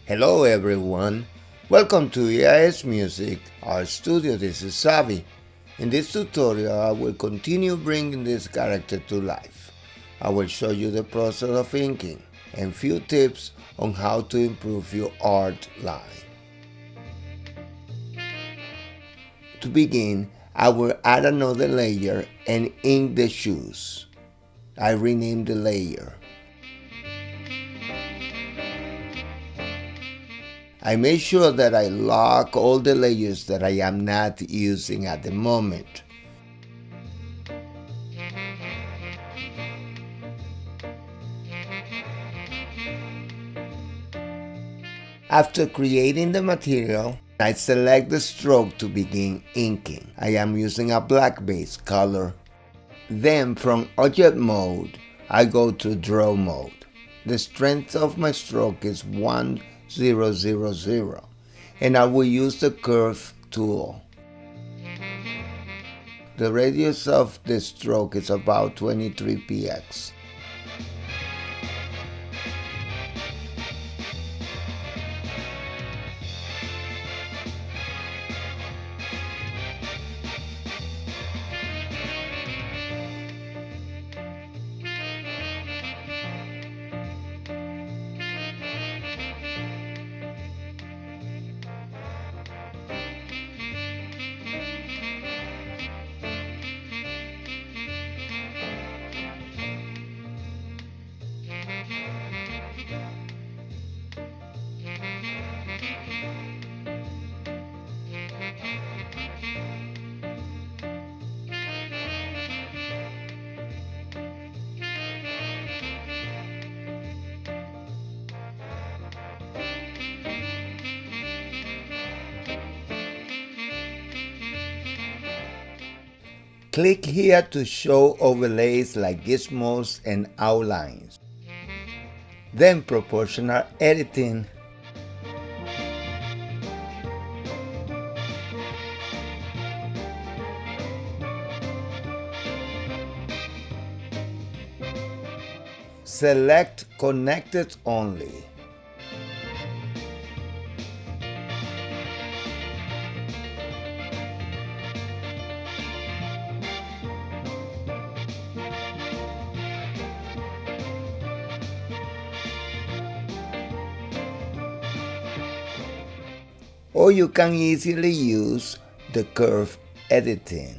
Hello everyone, welcome to ErsMusic, our studio. This is Savi. In this tutorial I will continue bringing this character to life. I will show you the process of inking and few tips on how to improve your art line. To begin, I will add another layer and ink the shoes. I rename the layer. I make sure that I lock all the layers that I am not using at the moment. After creating the material, I select the stroke to begin inking. I am using a black base color. Then from Object Mode, I go to Draw Mode. The strength of my stroke is 1000 and I will use the Curve tool. The radius of the stroke is about 23 px. Click here to show overlays like gizmos and outlines. Then proportional editing. Select connected only. Or you can easily use the curve editing.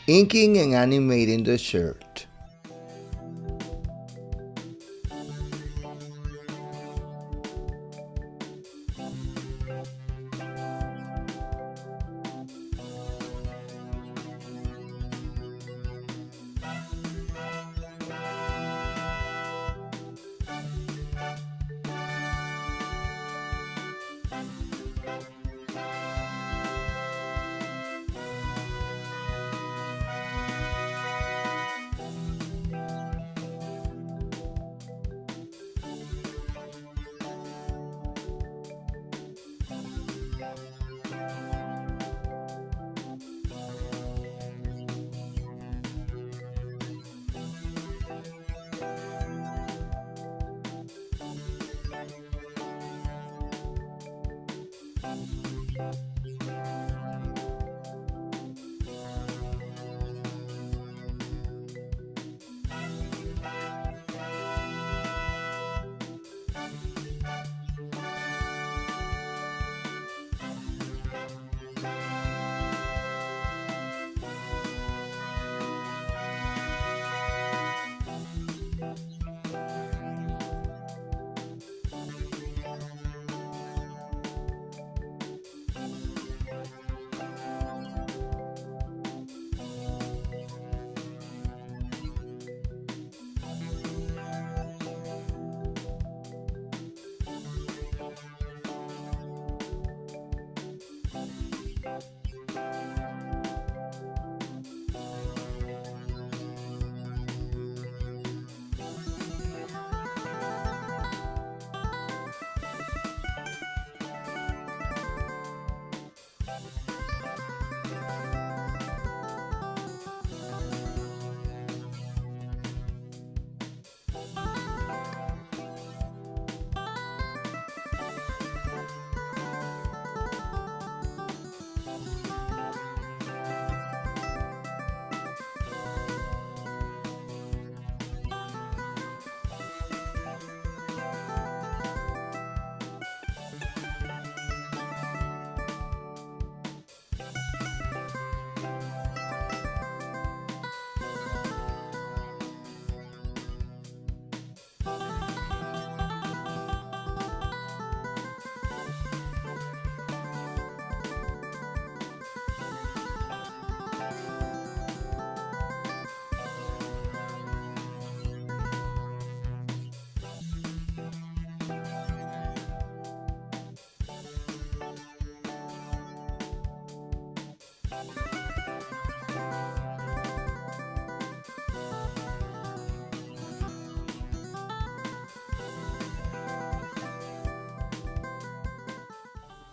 Inking and animating the shirt.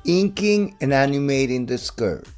Inking and animating the skirt.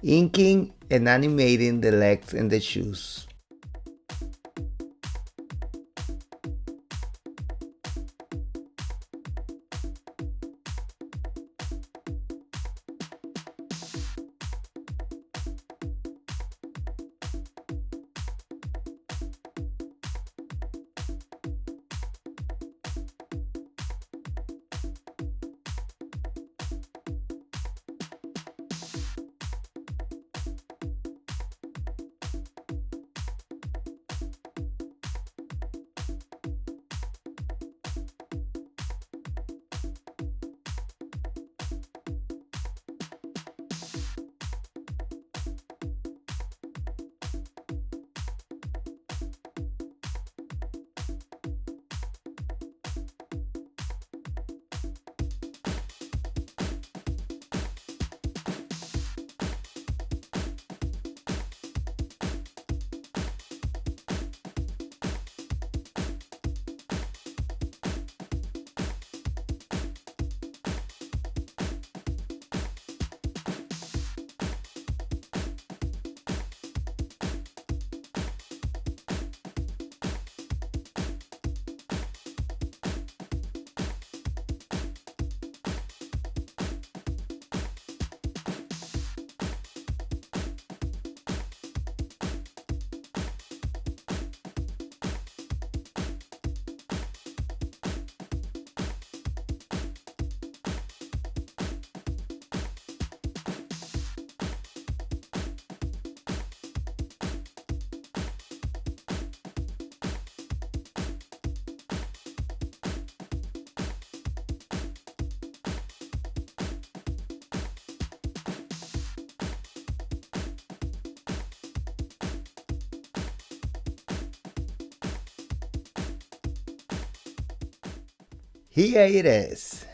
inking and animating the legs and the shoes. Here it is.